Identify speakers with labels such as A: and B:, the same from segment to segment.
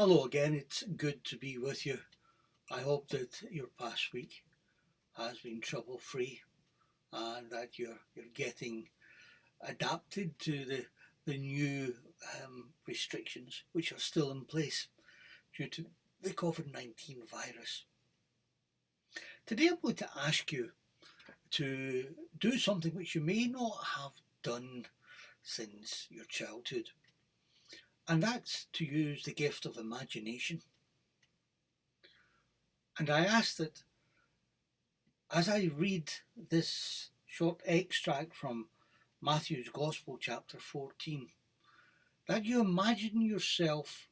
A: Hello again, it's good to be with you. I hope that your past week has been trouble free and that you're getting adapted to the new restrictions which are still in place due to the COVID-19 virus. Today I'm going to ask you to do something which you may not have done since your childhood, and that's to use the gift of imagination. And I ask that as I read this short extract from Matthew's Gospel, chapter 14, that you imagine yourself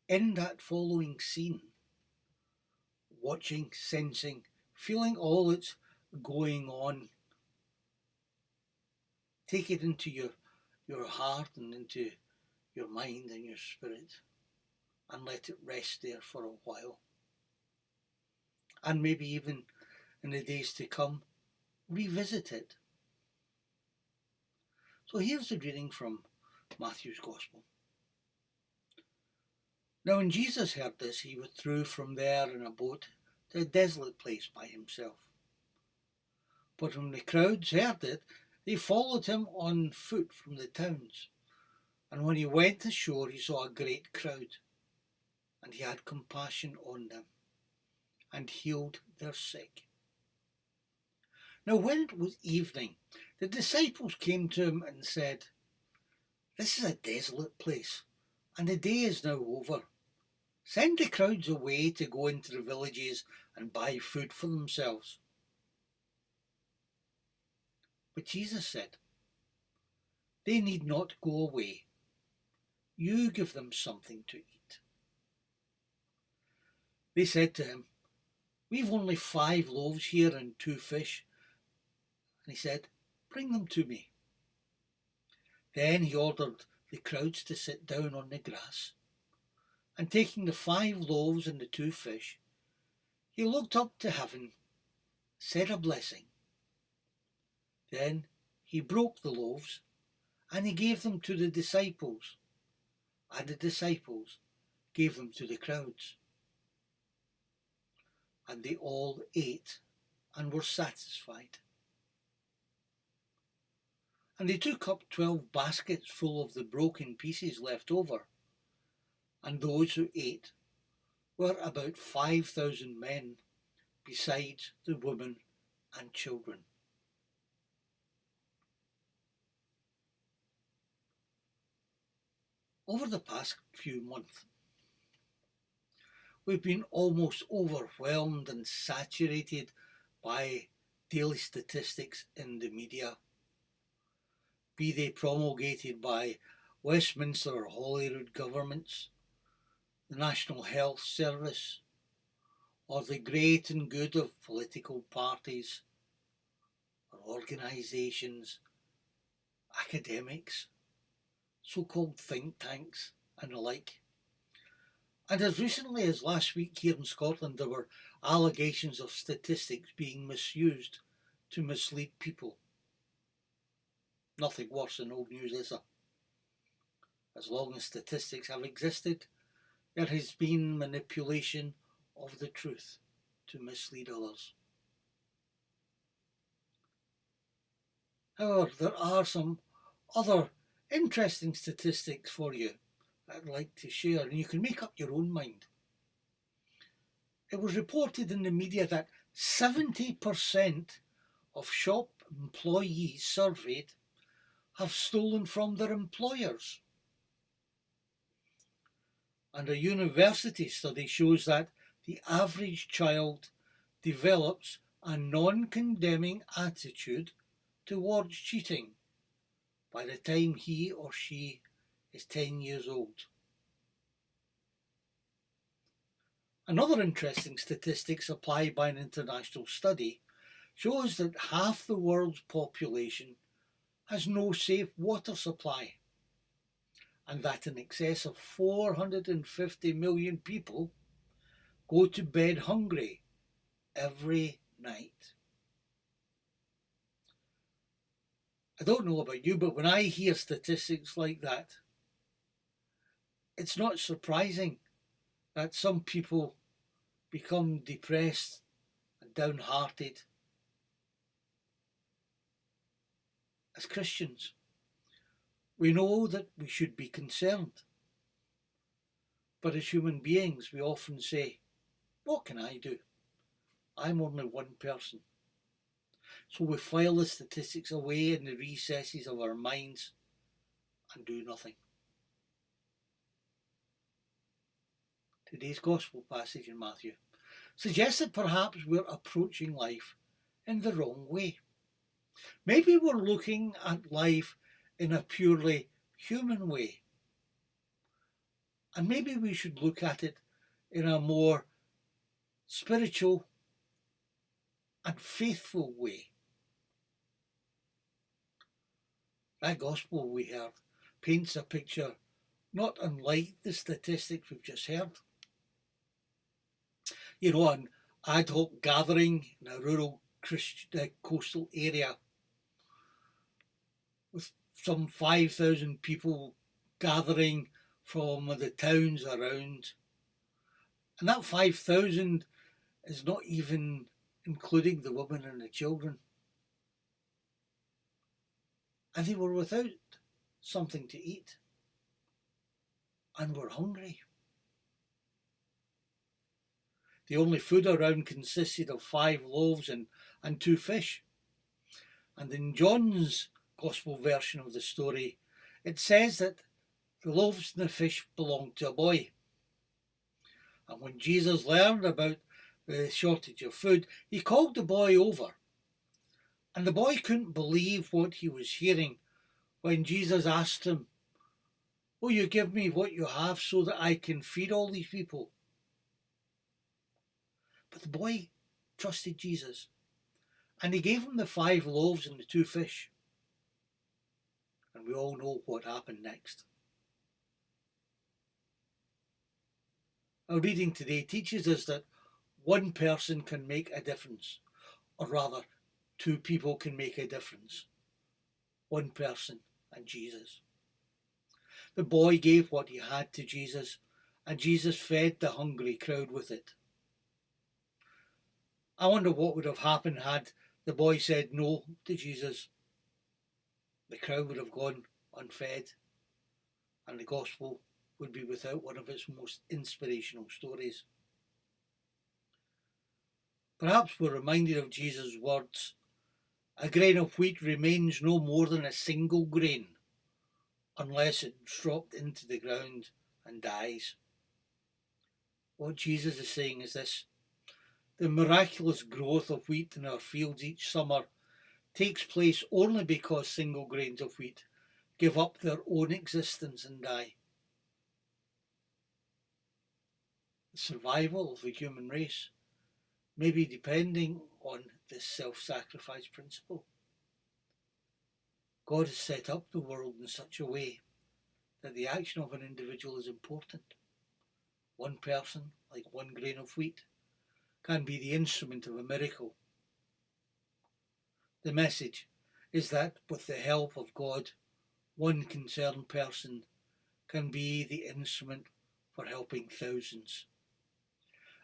A: in that following scene, watching, sensing, feeling all that's going on. Take it into your heart and into your mind and your spirit, and let it rest there for a while. And maybe even in the days to come, revisit it. So here's the reading from Matthew's Gospel. Now when Jesus heard this, he withdrew from there in a boat to a desolate place by himself. But when the crowds heard it, they followed him on foot from the towns. And when he went ashore, he saw a great crowd, and he had compassion on them, and healed their sick. Now when it was evening, the disciples came to him and said, "This is a desolate place, and the day is now over. Send the crowds away to go into the villages and buy food for themselves." But Jesus said, "They need not go away. You give them something to eat." They said to him, "We've only 5 loaves here and 2 fish. And he said, "Bring them to me." Then he ordered the crowds to sit down on the grass. And taking the 5 loaves and the 2 fish, he looked up to heaven, said a blessing. Then he broke the loaves, and he gave them to the disciples, and the disciples gave them to the crowds. And they all ate and were satisfied. And they took up 12 baskets full of the broken pieces left over, and those who ate were about 5,000 men, besides the women and children. Over the past few months, we've been almost overwhelmed and saturated by daily statistics in the media, be they promulgated by Westminster or Holyrood governments, the National Health Service, or the great and good of political parties, or organisations, academics, so-called think tanks and the like. And as recently as last week here in Scotland, there were allegations of statistics being misused to mislead people. Nothing worse than old news, is there? As long as statistics have existed, there has been manipulation of the truth to mislead others. However, there are some other interesting statistics for you that I'd like to share, and you can make up your own mind. It was reported in the media that 70% of shop employees surveyed have stolen from their employers. And a university study shows that the average child develops a non-condemning attitude towards cheating by the time he or she is 10 years old. Another interesting statistic supplied by an international study shows that half the world's population has no safe water supply, and that in excess of 450 million people go to bed hungry every night. I don't know about you, but when I hear statistics like that, it's not surprising that some people become depressed and downhearted. As Christians, we know that we should be concerned. But as human beings, we often say, what can I do? I'm only one person. So we file the statistics away in the recesses of our minds and do nothing. Today's Gospel passage in Matthew suggests that perhaps we're approaching life in the wrong way. Maybe we're looking at life in a purely human way. And maybe we should look at it in a more spiritual and faithful way. That gospel we heard paints a picture not unlike the statistics we've just heard. You know, an ad hoc gathering in a rural coastal area with some 5,000 people gathering from the towns around. And that 5,000 is not even including the women and the children. And they were without something to eat and were hungry. The only food around consisted of 5 loaves and 2 fish. And in John's Gospel version of the story, it says that the loaves and the fish belonged to a boy. And when Jesus learned about the shortage of food, he called the boy over. And the boy couldn't believe what he was hearing when Jesus asked him, "Will you give me what you have so that I can feed all these people?" But the boy trusted Jesus, and he gave him the 5 loaves and the 2 fish. And we all know what happened next. Our reading today teaches us that one person can make a difference, or rather, 2 people can make a difference. One person and Jesus. The boy gave what he had to Jesus, and Jesus fed the hungry crowd with it. I wonder what would have happened had the boy said no to Jesus. The crowd would have gone unfed, and the gospel would be without one of its most inspirational stories. Perhaps we're reminded of Jesus' words, "A grain of wheat remains no more than a single grain, unless it's dropped into the ground and dies." What Jesus is saying is this: the miraculous growth of wheat in our fields each summer takes place only because single grains of wheat give up their own existence and die. The survival of the human race may be depending on this self-sacrifice principle. God has set up the world in such a way that the action of an individual is important. One person, like one grain of wheat, can be the instrument of a miracle. The message is that with the help of God, one concerned person can be the instrument for helping thousands.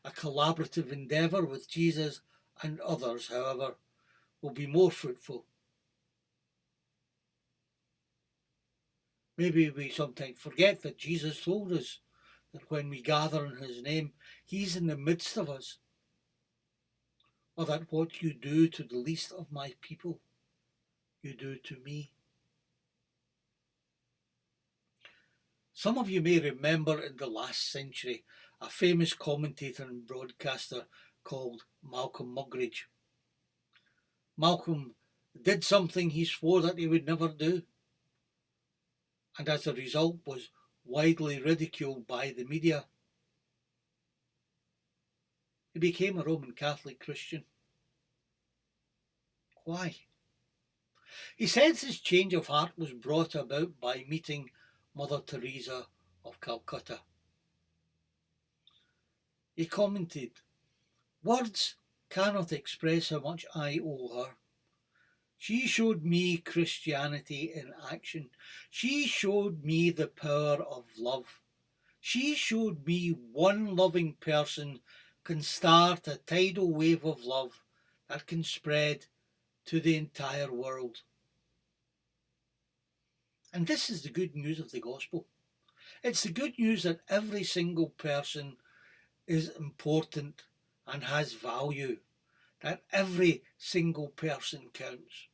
A: A collaborative endeavour with Jesus and others, however, will be more fruitful. Maybe we sometimes forget that Jesus told us that when we gather in his name, he's in the midst of us. Or that what you do to the least of my people, you do to me. Some of you may remember in the last century a famous commentator and broadcaster called Malcolm Muggeridge. Malcolm did something he swore that he would never do, and as a result was widely ridiculed by the media. He became a Roman Catholic Christian. Why? He says his change of heart was brought about by meeting Mother Teresa of Calcutta. He commented, "Words cannot express how much I owe her. She showed me Christianity in action. She showed me the power of love. She showed me one loving person can start a tidal wave of love that can spread to the entire world. And this is the good news of the gospel. It's the good news that every single person is important and has value, that every single person counts,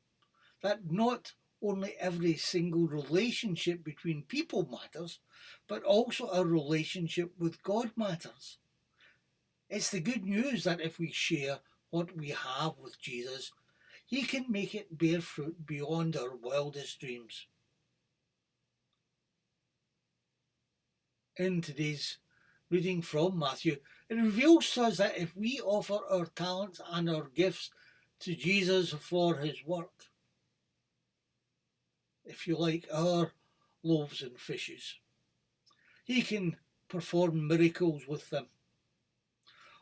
A: that not only every single relationship between people matters, but also our relationship with God matters. It's the good news that if we share what we have with Jesus, He can make it bear fruit beyond our wildest dreams. In today's reading from Matthew, it reveals to us that if we offer our talents and our gifts to Jesus for His work, if you like, our loaves and fishes, He can perform miracles with them.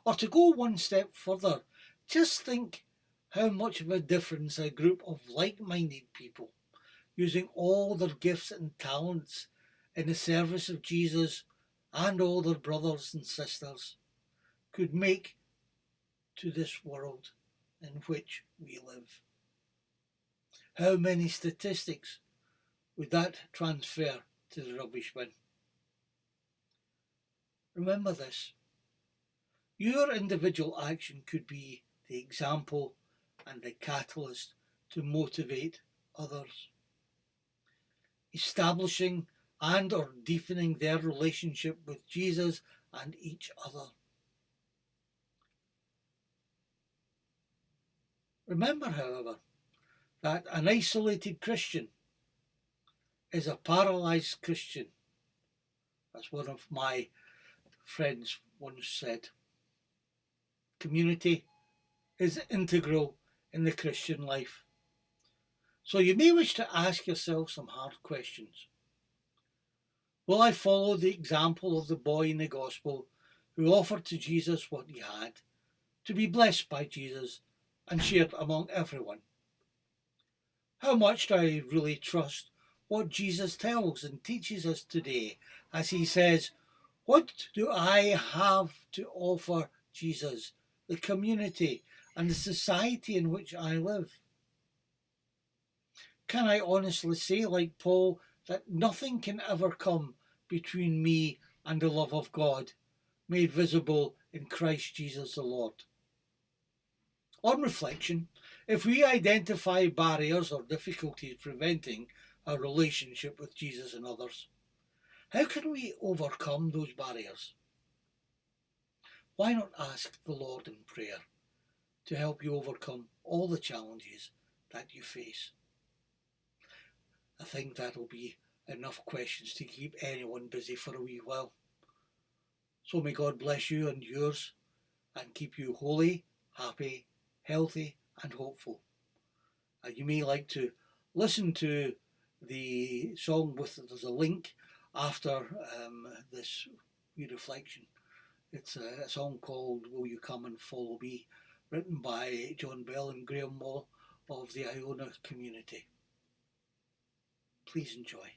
A: Or to go one step further, just think how much of a difference a group of like-minded people using all their gifts and talents in the service of Jesus and all their brothers and sisters could make to this world in which we live. How many statistics would that transfer to the rubbish bin? Remember this. Your individual action could be the example and the catalyst to motivate others, establishing and or deepening their relationship with Jesus and each other. Remember, however, that an isolated Christian is a paralysed Christian, as one of my friends once said. Community is integral in the Christian life. So you may wish to ask yourself some hard questions. Will I follow the example of the boy in the Gospel who offered to Jesus what he had, to be blessed by Jesus and shared among everyone? How much do I really trust what Jesus tells and teaches us today as he says, what do I have to offer Jesus, the community and the society in which I live? Can I honestly say, like Paul, that nothing can ever come between me and the love of God, made visible in Christ Jesus the Lord? On reflection, if we identify barriers or difficulties preventing our relationship with Jesus and others, how can we overcome those barriers? Why not ask the Lord in prayer to help you overcome all the challenges that you face? I think that'll be enough questions to keep anyone busy for a wee while. So may God bless you and yours and keep you holy, happy, healthy and hopeful. You may like to listen to the song there's a link after this reflection. It's a song called Will You Come and Follow Me, written by John Bell and Graham Moll of the Iona community. Please enjoy.